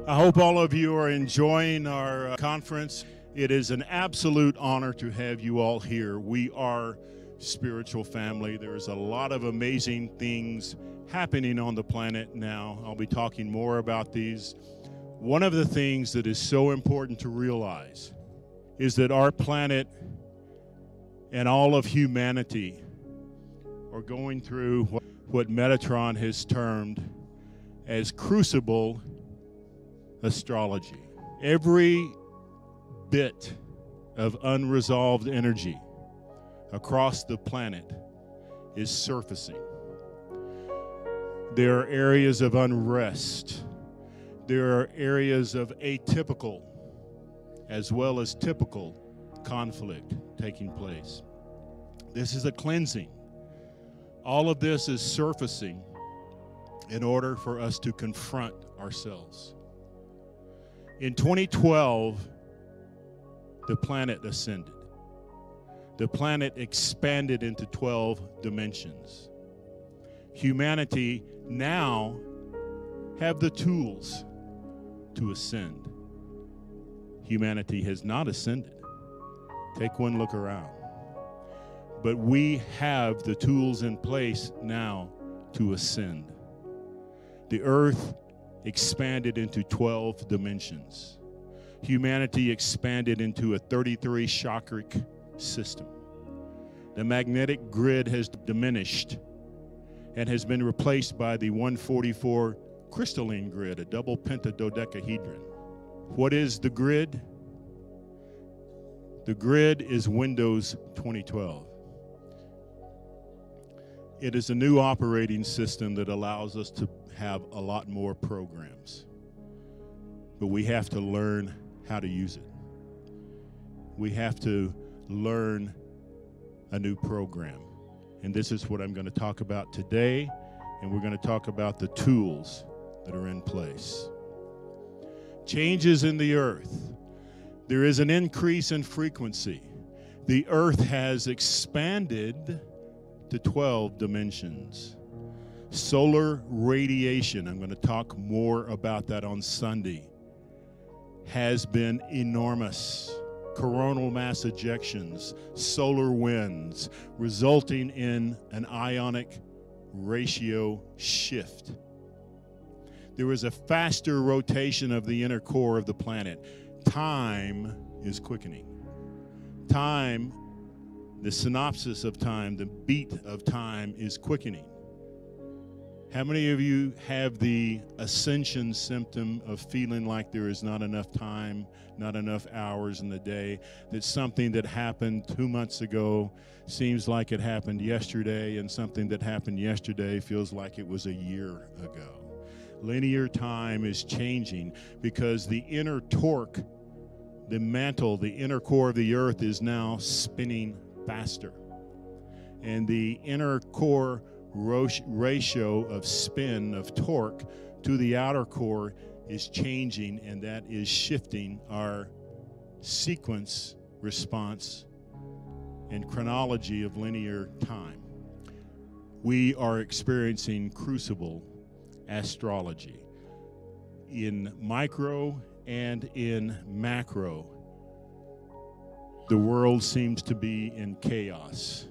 I hope all of you are enjoying our conference. It is an absolute honor to have you all here. We are spiritual family. There's a lot of amazing things happening on the planet now. I'll be talking more about these. One of the things that is so important to realize is that our planet and all of humanity are going through what Metatron has termed as crucible astrology. Every bit of unresolved energy across the planet is surfacing. There are areas of unrest. There are areas of atypical as well as typical conflict taking place. This is a cleansing. All of this is surfacing in order for us to confront ourselves. In 2012, the planet ascended. The planet expanded into 12 dimensions. Humanity now have the tools to ascend. Humanity has not ascended. Take one look around. But we have the tools in place now to ascend. The earth expanded into 12 dimensions. Humanity expanded into a 33 chakric system. The magnetic grid has diminished and has been replaced by the 144 crystalline grid, a double pentadodecahedron. What is the grid? The grid is Windows 2012. It is a new operating system that allows us to have a lot more programs. But we have to learn how to use it. We have to learn a new program. And this is what I'm going to talk about today, and we're going to talk about the tools that are in place. Changes in the earth. There is an increase in frequency. The earth has expanded to 12 dimensions. Solar radiation, I'm going to talk more about that on Sunday, has been enormous. Coronal mass ejections, solar winds, resulting in an ionic ratio shift. There is a faster rotation of the inner core of the planet. Time is quickening. Time, the synopsis of time, the beat of time is quickening. How many of you have the Ascension symptom of feeling like there is not enough time, not enough hours in the day, that something that happened 2 months ago seems like it happened yesterday, and something that happened yesterday feels like it was a year ago? Linear time is changing because the inner torque, the mantle, the inner core of the earth is now spinning faster. And the inner core ratio of spin, of torque, to the outer core is changing, and that is shifting our sequence, response, and chronology of linear time. We are experiencing crucible astrology in micro and in macro. The world seems to be in chaos.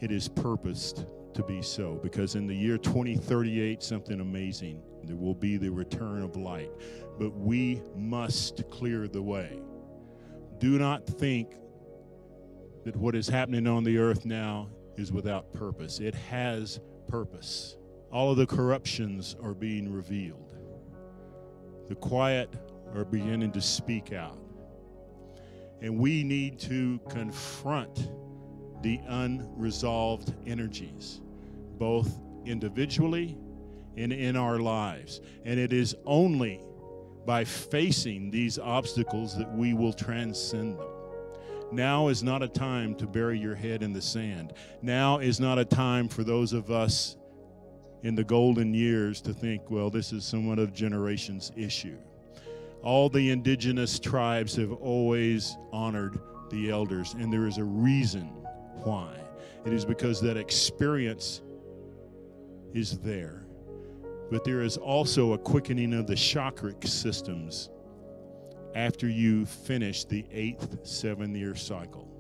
It is purposed to be so, because in the year 2038, something amazing, there will be the return of light. But we must clear the way. Do not think that what is happening on the earth now is without purpose. It has purpose. All of the corruptions are being revealed. The quiet are beginning to speak out. And we need to confront the unresolved energies, both individually and in our lives. And it is only by facing these obstacles that we will transcend them. Now is not a time to bury your head in the sand. Now is not a time for those of us in the golden years to think, well, this is somewhat of generation's issue. All the indigenous tribes have always honored the elders, and there is a reason why. It is because that experience is there. but there is also a quickening of the chakric systems after you finish the 8th 7-year cycle.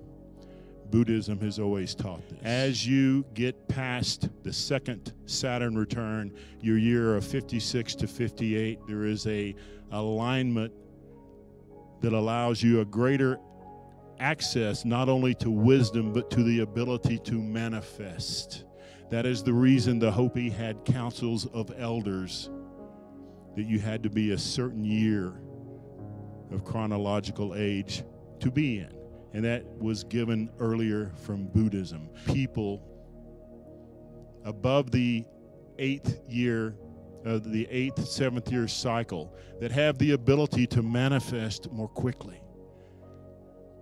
Buddhism has always taught this. As you get past the second Saturn return, your year of 56 to 58, there is a alignment that allows you a greater access not only to wisdom but to the ability to manifest. That is the reason the Hopi had councils of elders, that you had to be a certain year of chronological age to be in. And that was given earlier from Buddhism. People above the 8th year, the 8th, 7th year cycle that have the ability to manifest more quickly.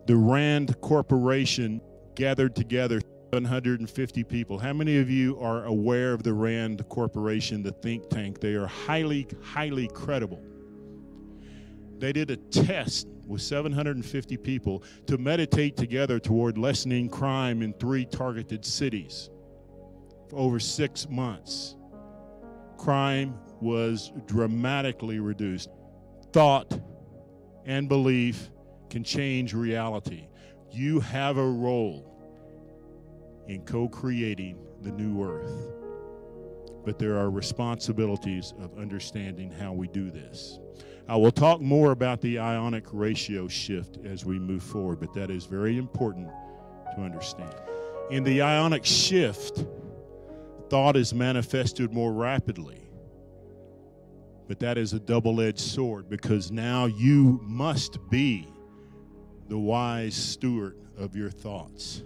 The Rand Corporation gathered together 750 people. How many of you are aware of the Rand Corporation, the think tank? They are highly, highly credible. They did a test with 750 people to meditate together toward lessening crime in 3 targeted cities for over 6 months. Crime was dramatically reduced. Thought and belief can change reality. You have a role in co-creating the new earth, but there are responsibilities of understanding how we do this. I will talk more about the ionic ratio shift as we move forward, but that is very important to understand. In the ionic shift, thought is manifested more rapidly, but that is a double-edged sword, because now you must be the wise steward of your thoughts.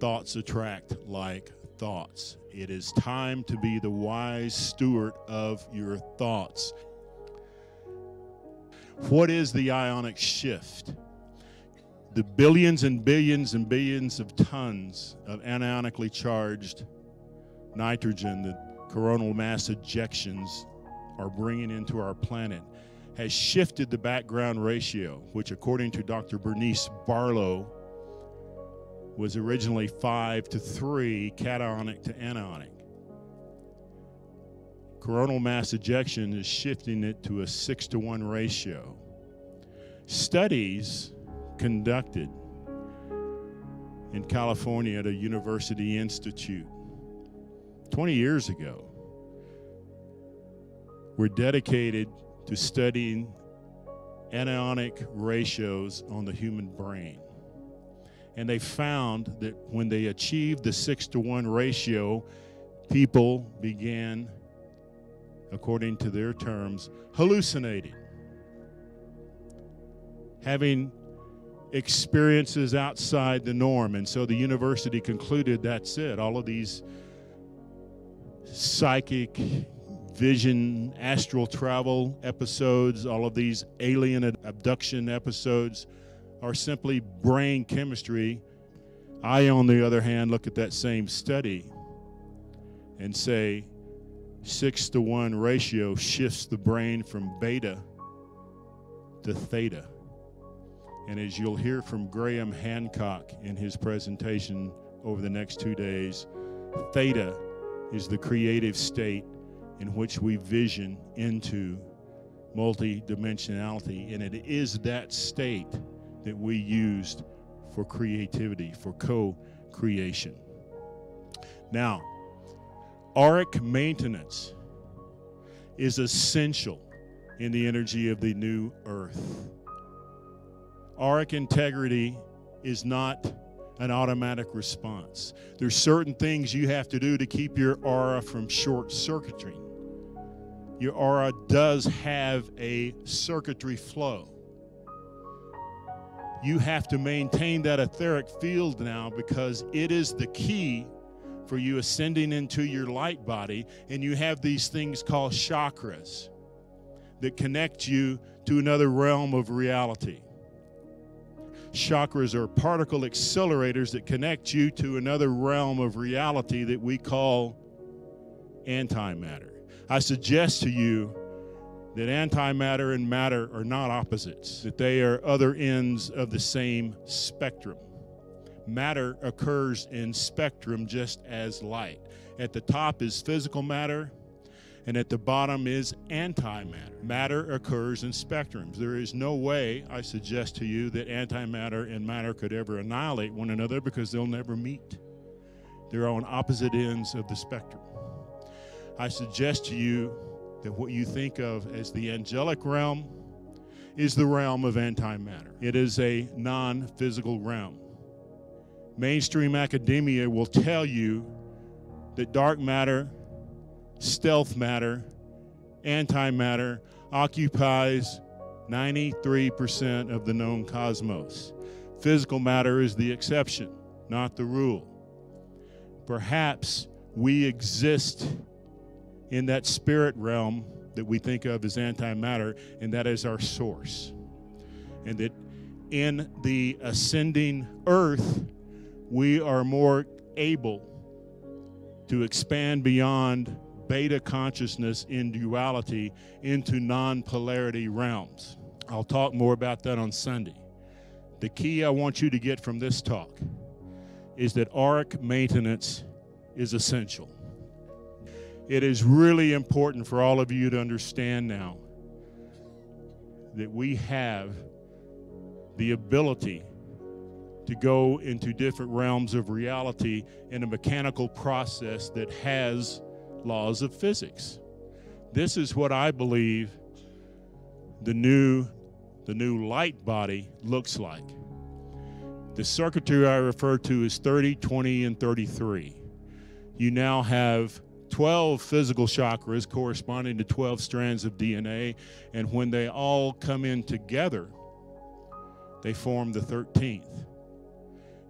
Thoughts attract like thoughts. It is time to be the wise steward of your thoughts. What is the ionic shift? The billions and billions and billions of tons of anionically charged nitrogen that coronal mass ejections are bringing into our planet has shifted the background ratio, which according to Dr. Bernice Barlow was originally 5 to 3 cationic to anionic. Coronal mass ejection is shifting it to a 6 to 1 ratio. Studies conducted in California at a university institute 20 years ago were dedicated to studying anionic ratios on the human brain. And they found that when they achieved the 6 to 1 ratio, people began, according to their terms, hallucinating, having experiences outside the norm. And so the university concluded that's it. All of these psychic, vision, astral travel episodes, all of these alien abduction episodes are simply brain chemistry. I, on the other hand, look at that same study and say 6 to 1 ratio shifts the brain from beta to theta. And as you'll hear from Graham Hancock in his presentation over the next 2 days, theta is the creative state in which we vision into multidimensionality, and it is that state that we used for creativity, for co-creation. Now, auric maintenance is essential in the energy of the new earth. Auric integrity is not an automatic response. There's certain things you have to do to keep your aura from short-circuiting. Your aura does have a circuitry flow. You have to maintain that etheric field now, because it is the key for you ascending into your light body. And you have these things called chakras that connect you to another realm of reality. Chakras are particle accelerators that connect you to another realm of reality that we call antimatter. I suggest to you that antimatter and matter are not opposites, that they are other ends of the same spectrum. Matter occurs in spectrum just as light. At the top is physical matter. And at the bottom is antimatter. Matter occurs in spectrums. There is no way, I suggest to you, that antimatter and matter could ever annihilate one another, because they'll never meet. They're on opposite ends of the spectrum. I suggest to you that what you think of as the angelic realm is the realm of antimatter. It is a non-physical realm. Mainstream academia will tell you that dark matter, stealth matter, antimatter occupies 93% of the known cosmos. Physical matter is the exception, not the rule. Perhaps we exist in that spirit realm that we think of as antimatter, and that is our source. And that in the ascending earth, we are more able to expand beyond beta consciousness in duality into non-polarity realms. I'll talk more about that on Sunday. The key I want you to get from this talk is that auric maintenance is essential. It is really important for all of you to understand now that we have the ability to go into different realms of reality in a mechanical process that has laws of physics. This is what I believe the new light body looks like. The circuitry I refer to is 30, 20, and 33. You now have 12 physical chakras corresponding to 12 strands of DNA, and when they all come in together, they form the 13th.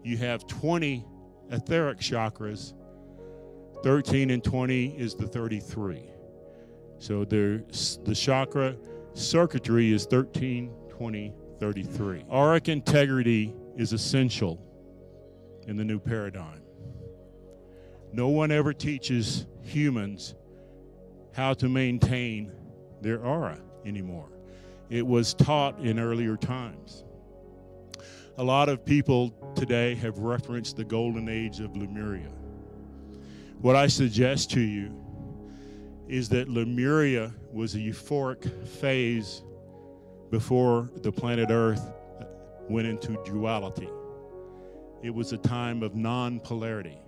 You have 20 etheric chakras. 13 and 20 is the 33. So the chakra circuitry is 13, 20, 33. Auric integrity is essential in the new paradigm. No one ever teaches humans how to maintain their aura anymore. It was taught in earlier times. A lot of people today have referenced the golden age of Lemuria. What I suggest to you is that Lemuria was a euphoric phase before the planet Earth went into duality. It was a time of non-polarity.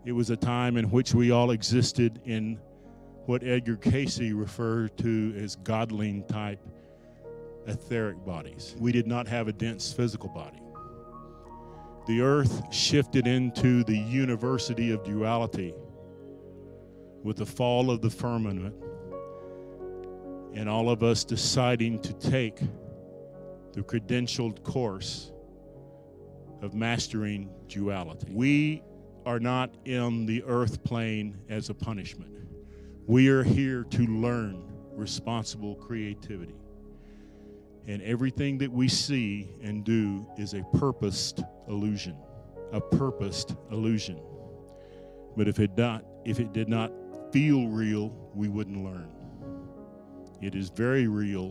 It was a time in which we all existed in what Edgar Cayce referred to as godling-type etheric bodies. We did not have a dense physical body. The Earth shifted into the university of duality with the fall of the firmament, and all of us deciding to take the credentialed course of mastering duality. We are not in the earth plane as a punishment. We are here to learn responsible creativity. And everything that we see and do is a purposed illusion. A purposed illusion. But if it did not feel real, we wouldn't learn. It is very real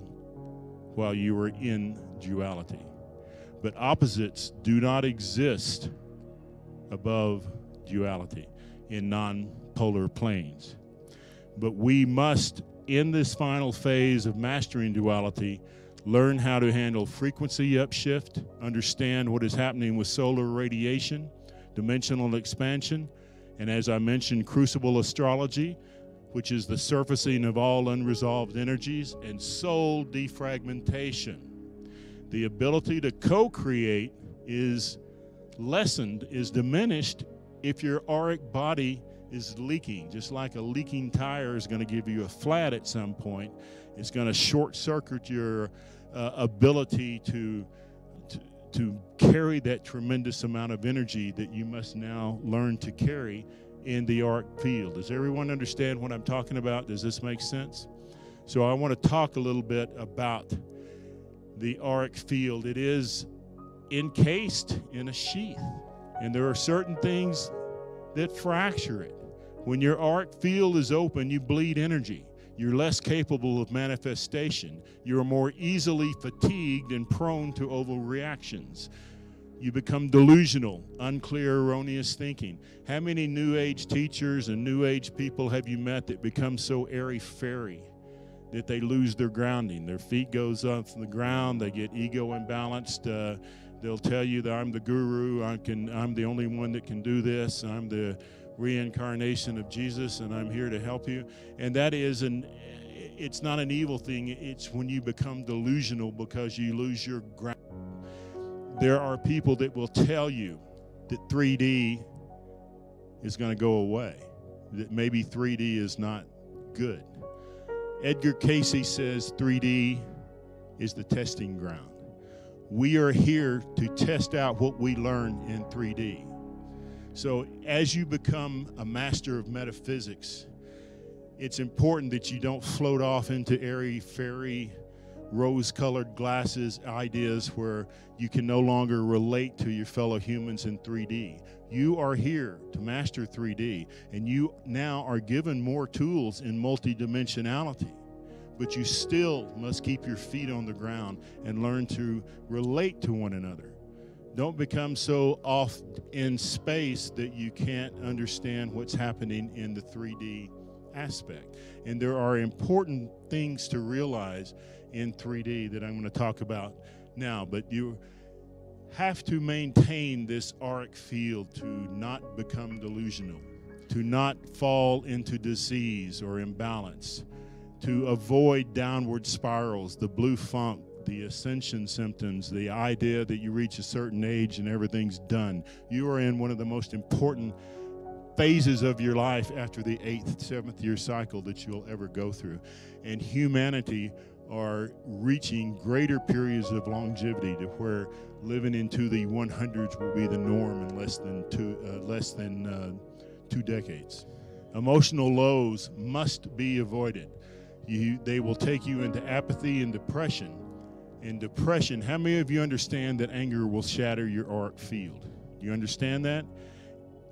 while you are in duality. But opposites do not exist above duality in non-polar planes. But we must, in this final phase of mastering duality, learn how to handle frequency upshift, understand what is happening with solar radiation, dimensional expansion, and as I mentioned, crucible astrology, which is the surfacing of all unresolved energies, and soul defragmentation. The ability to co-create is lessened, is diminished if your auric body is leaking. Just like a leaking tire is going to give you a flat at some point, it's going to short circuit your ability to carry that tremendous amount of energy that you must now learn to carry in the auric field. Does everyone understand what I'm talking about? Does this make sense? So I want to talk a little bit about the auric field. It is encased in a sheath, and there are certain things that fracture it. When your auric field is open, you bleed energy. You're less capable of manifestation. You're more easily fatigued and prone to overreactions. You become delusional, unclear, erroneous thinking. How many New Age teachers and New Age people have you met that become so airy-fairy that they lose their grounding? Their feet goes off the ground, they get ego imbalanced. They'll tell you that I'm the guru, I'm the only one that can do this, I'm the reincarnation of Jesus, and I'm here to help you. And that is it's not an evil thing, it's when you become delusional because you lose your ground. There are people that will tell you that 3D is going to go away, that maybe 3D is not good. Edgar Cayce says 3D is the testing ground. We are here to test out what we learn in 3D. So as you become a master of metaphysics, it's important that you don't float off into airy-fairy, rose-colored glasses ideas where you can no longer relate to your fellow humans in 3D. You are here to master 3D, and you now are given more tools in multidimensionality, but you still must keep your feet on the ground and learn to relate to one another. Don't become so off in space that you can't understand what's happening in the 3D aspect. And there are important things to realize in 3D that I'm going to talk about now, but you have to maintain this auric field to not become delusional, to not fall into disease or imbalance, to avoid downward spirals, the blue funk, the ascension symptoms, the idea that you reach a certain age and everything's done. You are in one of the most important phases of your life after the 8th, 7th year cycle that you'll ever go through. And humanity are reaching greater periods of longevity to where living into the 100s will be the norm in less than 2 decades. Emotional lows must be avoided. They will take you into apathy and depression. In depression, how many of you understand that anger will shatter your auric field? Do you understand that?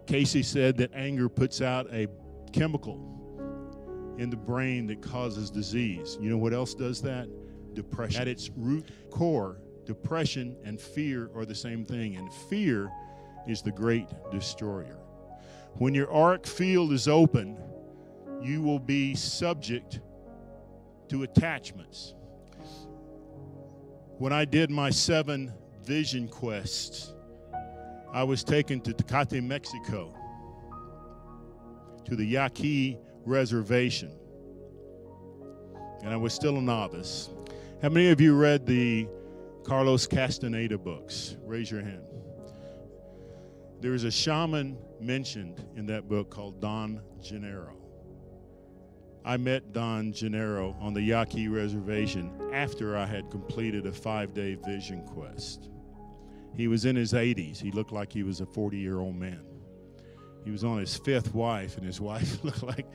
Casey said that anger puts out a chemical in the brain that causes disease. You know what else does that? Depression. At its root core, depression and fear are the same thing, and fear is the great destroyer. When your auric field is open, you will be subject to attachments. When I did my 7 vision quests, I was taken to Tecate, Mexico, to the Yaqui reservation, and I was still a novice. How many of you read the Carlos Castaneda books? Raise your hand. There is a shaman mentioned in that book called Don Gennaro. I met Don Gennaro on the Yaqui reservation after I had completed a 5-day vision quest. He was in his 80s. He looked like he was a 40-year-old man. He was on his 5th wife, and his wife looked like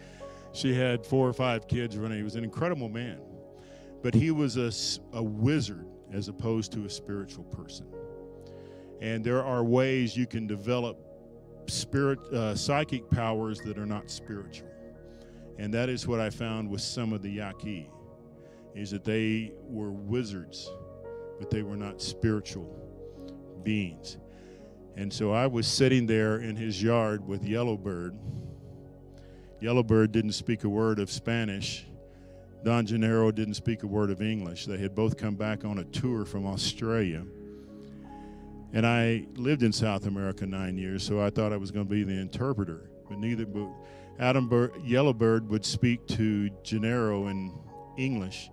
she had 4 or 5 kids running. He was an incredible man. But he was a wizard as opposed to a spiritual person. And there are ways you can develop psychic powers that are not spiritual. And that is what I found with some of the Yaqui, is that they were wizards, but they were not spiritual beings. And so I was sitting there in his yard with Yellowbird. Yellowbird didn't speak a word of Spanish. Don Gennaro didn't speak a word of English. They had both come back on a tour from Australia. And I lived in South America 9 years, so I thought I was going to be the interpreter. But Yellowbird would speak to Gennaro in English,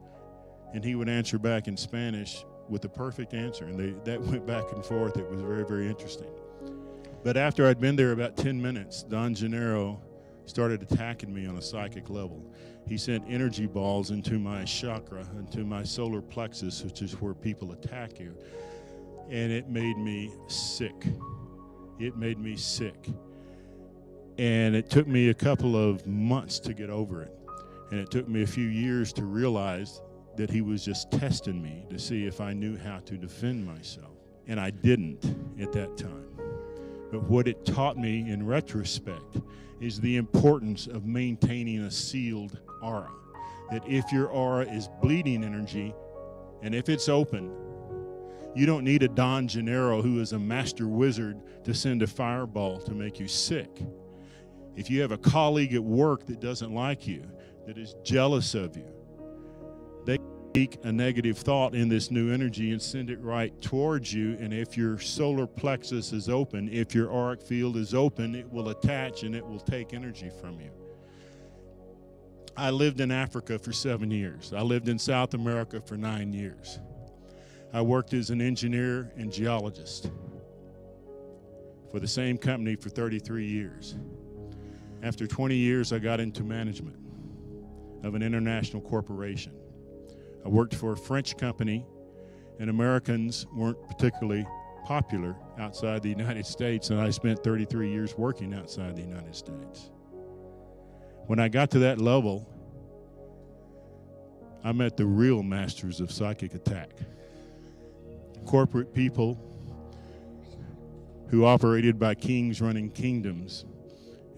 and he would answer back in Spanish with the perfect answer. And that went back and forth. It was very, very interesting. But after I'd been there about 10 minutes, Don Gennaro started attacking me on a psychic level. He sent energy balls into my chakra, into my solar plexus, which is where people attack you. And it made me sick. It made me sick. And it took me a couple of months to get over it. And it took me a few years to realize that he was just testing me to see if I knew how to defend myself. And I didn't at that time. But what it taught me in retrospect is the importance of maintaining a sealed aura. That if your aura is bleeding energy, and if it's open, You don't need a Don Gennaro who is a master wizard to send a fireball to make you sick. If you have a colleague at work that doesn't like you, that is jealous of you, they speak a negative thought in this new energy and send it right towards you. And if your solar plexus is open, if your auric field is open, it will attach and it will take energy from you. I lived in Africa for 7 years. I lived in South America for 9 years. I worked as an engineer and geologist for the same company for 33 years. After 20 years, I got into management of an international corporation. I worked for a French company, and Americans weren't particularly popular outside the United States, and I spent 33 years working outside the United States. When I got to that level, I met the real masters of psychic attack. Corporate people who operated by kings running kingdoms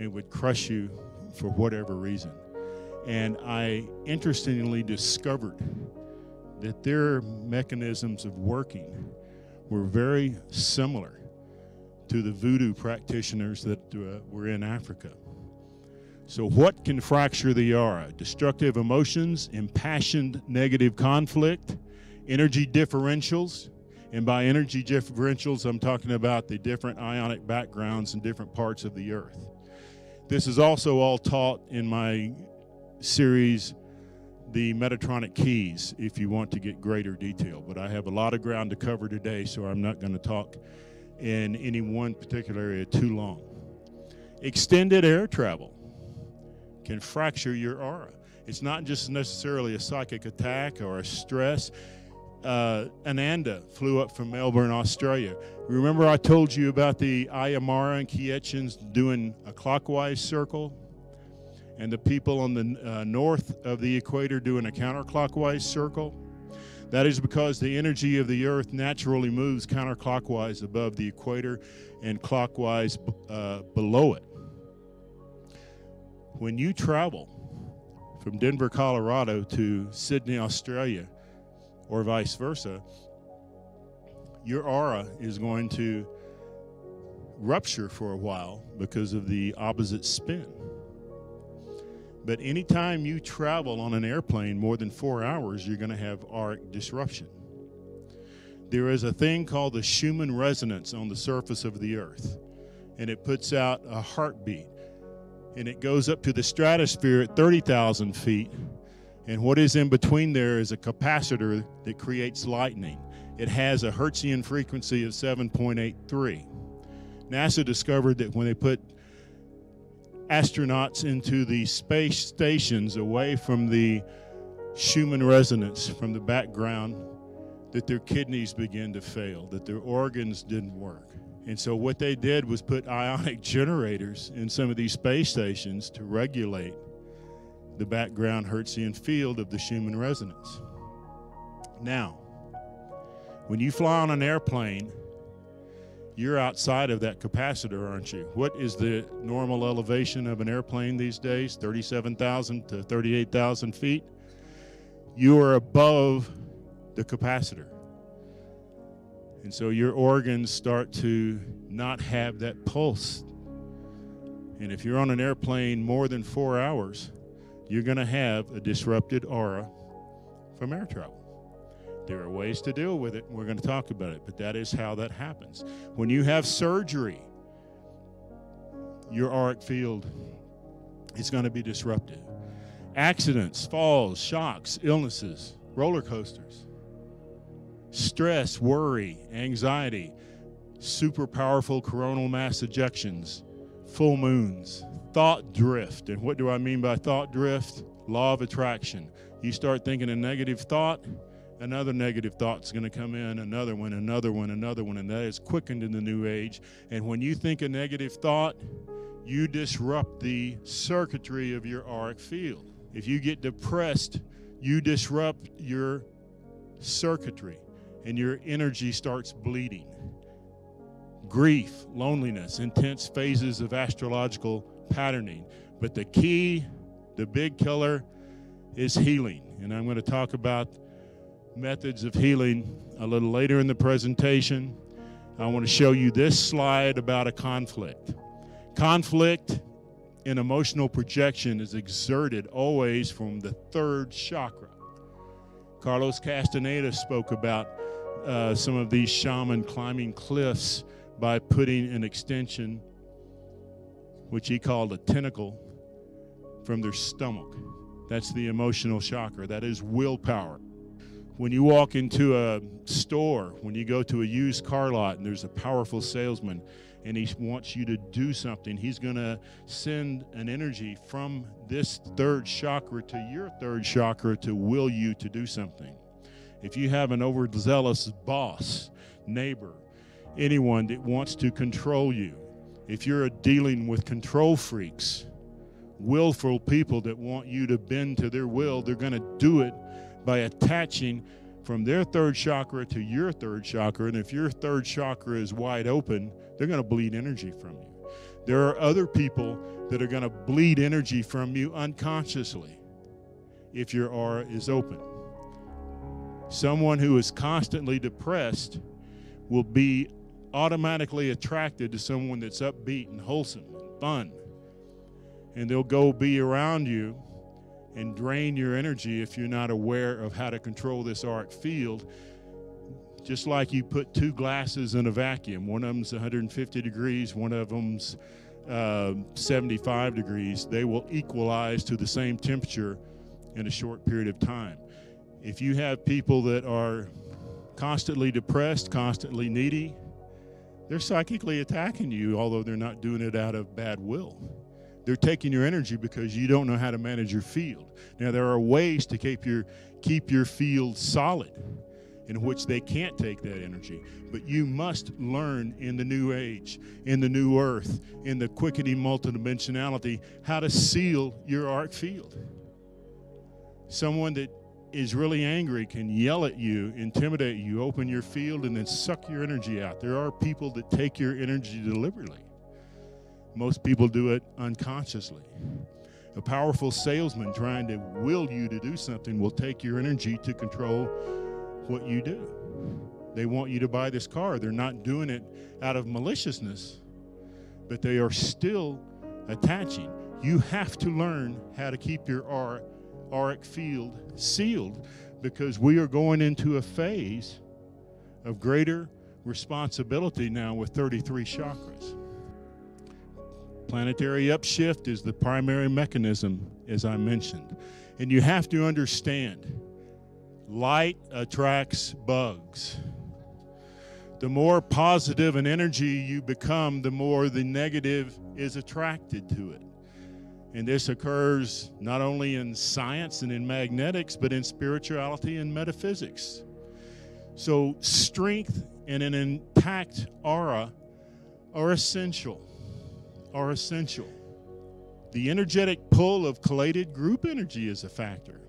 and would crush you for whatever reason. And I interestingly discovered that their mechanisms of working were very similar to the voodoo practitioners that were in Africa. So what can fracture the aura? Destructive emotions, impassioned negative conflict, energy differentials. And by energy differentials, I'm talking about the different ionic backgrounds in different parts of the earth. This is also all taught in my series, The Metatronic Keys, if you want to get greater detail. But I have a lot of ground to cover today, so I'm not going to talk in any one particular area too long. Extended air travel can fracture your aura. It's not just necessarily a psychic attack or a stress. Ananda flew up from Melbourne, Australia. Remember I told you about the Ayamara and Kiechins doing a clockwise circle, and the people on the north of the equator doing a counterclockwise circle? That is because the energy of the earth naturally moves counterclockwise above the equator and clockwise below it. When you travel from Denver, Colorado to Sydney, Australia, or vice versa, your aura is going to rupture for a while because of the opposite spin. But anytime you travel on an airplane more than 4 hours, you're going to have auric disruption. There is a thing called the Schumann resonance on the surface of the earth, and it puts out a heartbeat, and it goes up to the stratosphere at 30,000 feet. And what is in between there is a capacitor that creates lightning. It has a Hertzian frequency of 7.83. NASA discovered that when they put astronauts into the space stations away from the Schumann resonance, from the background, that their kidneys began to fail, that their organs didn't work. And so what they did was put ionic generators in some of these space stations to regulate the background Hertzian field of the Schumann resonance. Now, when you fly on an airplane, you're outside of that capacitor, aren't you? What is the normal elevation of an airplane these days? 37,000 to 38,000 feet. You are above the capacitor. And so your organs start to not have that pulse. And if you're on an airplane more than 4 hours, you're going to have a disrupted aura from air travel. There are ways to deal with it, and we're going to talk about it, but that is how that happens. When you have surgery, your auric field is going to be disrupted. Accidents, falls, shocks, illnesses, roller coasters, stress, worry, anxiety, super powerful coronal mass ejections, full moons, thought drift. And what do I mean by thought drift? Law of attraction. You start thinking a negative thought, another negative thought's going to come in, another one, another one, another one, and that is quickened in the new age. And when you think a negative thought, you disrupt the circuitry of your auric field. If you get depressed, you disrupt your circuitry, and your energy starts bleeding. Grief, loneliness, intense phases of astrological patterning. But the key, the big killer, is healing. And I'm going to talk about methods of healing a little later in the presentation. I want to show you this slide about a conflict. Conflict in emotional projection is exerted always from the third chakra. Carlos Castaneda spoke about some of these shaman climbing cliffs by putting an extension, which he called a tentacle, from their stomach. That's the emotional chakra. That is willpower. When you walk into a store, when you go to a used car lot and there's a powerful salesman and he wants you to do something, he's going to send an energy from this third chakra to your third chakra to will you to do something. If you have an overzealous boss, neighbor, anyone that wants to control you, if you're dealing with control freaks, willful people that want you to bend to their will, they're going to do it by attaching from their third chakra to your third chakra. And if your third chakra is wide open, they're going to bleed energy from you. There are other people that are going to bleed energy from you unconsciously if your aura is open. Someone who is constantly depressed will be automatically attracted to someone that's upbeat and wholesome and fun. And they'll go be around you and drain your energy if you're not aware of how to control this auric field. Just like you put two glasses in a vacuum. One of them's 150 degrees, one of them's 75 degrees. They will equalize to the same temperature in a short period of time. If you have people that are constantly depressed, constantly needy, they're psychically attacking you, although they're not doing it out of bad will. They're taking your energy because you don't know how to manage your field. Now, there are ways to keep your field solid in which they can't take that energy. But you must learn in the new age, in the new earth, in the quickening multidimensionality, how to seal your arc field. Someone that is really angry can yell at you, intimidate you, open your field, and then suck your energy out. There are people that take your energy deliberately. Most people do it unconsciously. A powerful salesman trying to will you to do something will take your energy to control what you do. They want you to buy this car. They're not doing it out of maliciousness, but they are still attaching. You have to learn how to keep your auric field sealed, because we are going into a phase of greater responsibility now with 33 chakras. Planetary upshift is the primary mechanism, as I mentioned. And you have to understand, light attracts bugs. The more positive an energy you become, the more the negative is attracted to it. And this occurs not only in science and in magnetics, but in spirituality and metaphysics. So strength and an intact aura are essential. The energetic pull of collated group energy is a factor.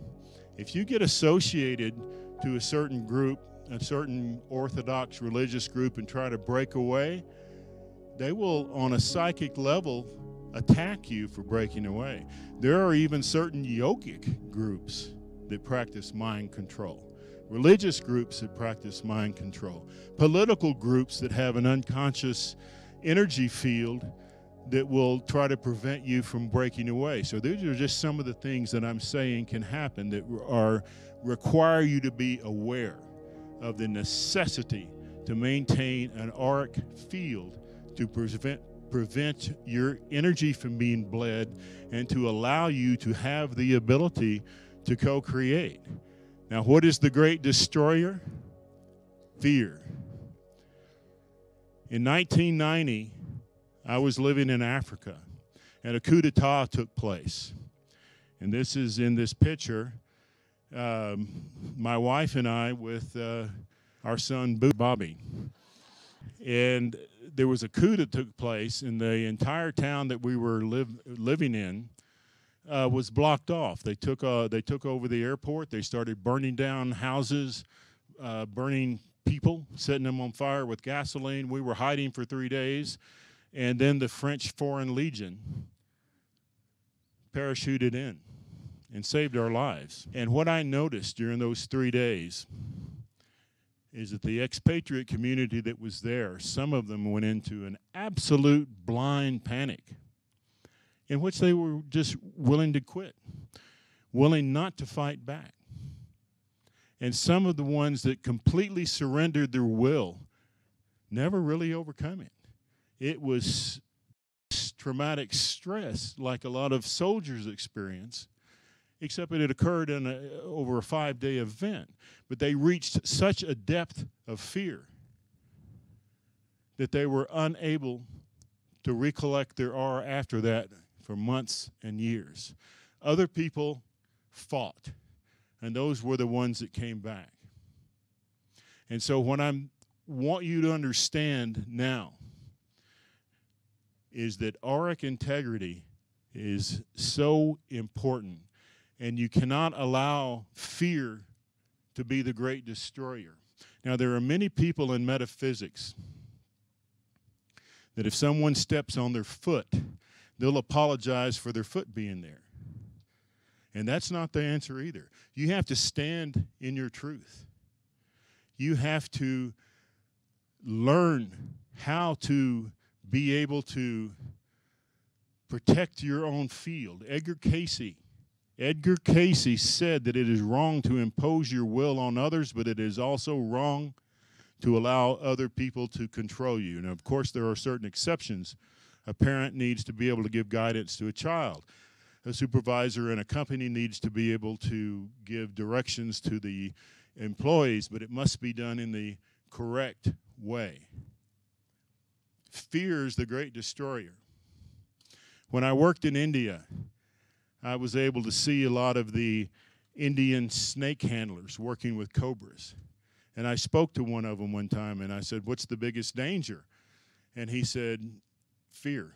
If you get associated to a certain group, a certain orthodox religious group, and try to break away, they will, on a psychic level, attack you for breaking away. There are even certain yogic groups that practice mind control. Religious groups that practice mind control. Political groups that have an unconscious energy field that will try to prevent you from breaking away. So these are just some of the things that I'm saying can happen that require you to be aware of the necessity to maintain an auric field to prevent your energy from being bled and to allow you to have the ability to co-create. Now, what is the great destroyer? Fear. In 1990, I was living in Africa, and a coup d'etat took place. And this is in this picture, my wife and I with our son, Bobby. And there was a coup that took place, and the entire town that we were living in was blocked off. They took over the airport. They started burning down houses, burning people, setting them on fire with gasoline. We were hiding for 3 days. And then the French Foreign Legion parachuted in and saved our lives. And what I noticed during those 3 days is that the expatriate community that was there, some of them went into an absolute blind panic in which they were just willing to quit, willing not to fight back. And some of the ones that completely surrendered their will never really overcome it. It was traumatic stress like a lot of soldiers experience, except it had occurred in over a 5-day event. But they reached such a depth of fear that they were unable to recollect their aura after that for months and years. Other people fought, and those were the ones that came back. And so what I want you to understand now is that auric integrity is so important, and you cannot allow fear to be the great destroyer. Now, there are many people in metaphysics that if someone steps on their foot, they'll apologize for their foot being there. And that's not the answer either. You have to stand in your truth. You have to learn how to be able to protect your own field. Edgar Cayce said that it is wrong to impose your will on others, but it is also wrong to allow other people to control you. And of course, there are certain exceptions. A parent needs to be able to give guidance to a child. A supervisor in a company needs to be able to give directions to the employees, but it must be done in the correct way. Fear is the great destroyer. When I worked in India, I was able to see a lot of the Indian snake handlers working with cobras. And I spoke to one of them one time, and I said, "What's the biggest danger?" And he said, "Fear."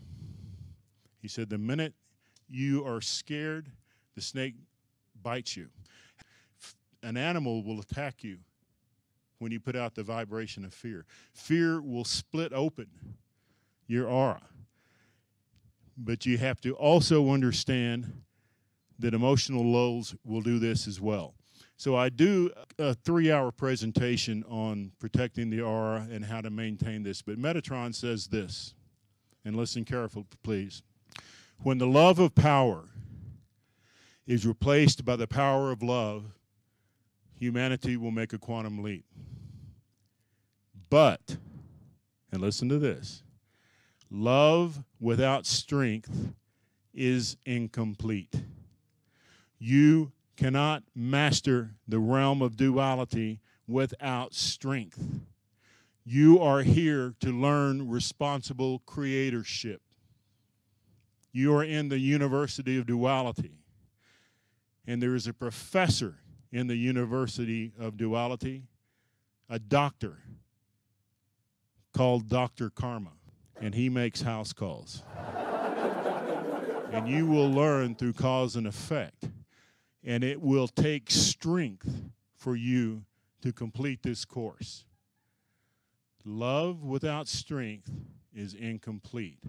He said, "The minute you are scared, the snake bites you." An animal will attack you when you put out the vibration of fear. Fear will split open your aura. But you have to also understand that emotional lows will do this as well. So I do a 3-hour presentation on protecting the aura and how to maintain this. But Metatron says this, and listen carefully, please. When the love of power is replaced by the power of love, humanity will make a quantum leap. But, and listen to this, love without strength is incomplete. You cannot master the realm of duality without strength. You are here to learn responsible creatorship. You are in the University of Duality. And there is a professor in the University of Duality, a doctor called Dr. Karma, and he makes house calls. And you will learn through cause and effect. And it will take strength for you to complete this course. Love without strength is incomplete.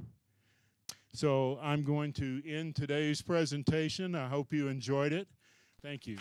So I'm going to end today's presentation. I hope you enjoyed it. Thank you.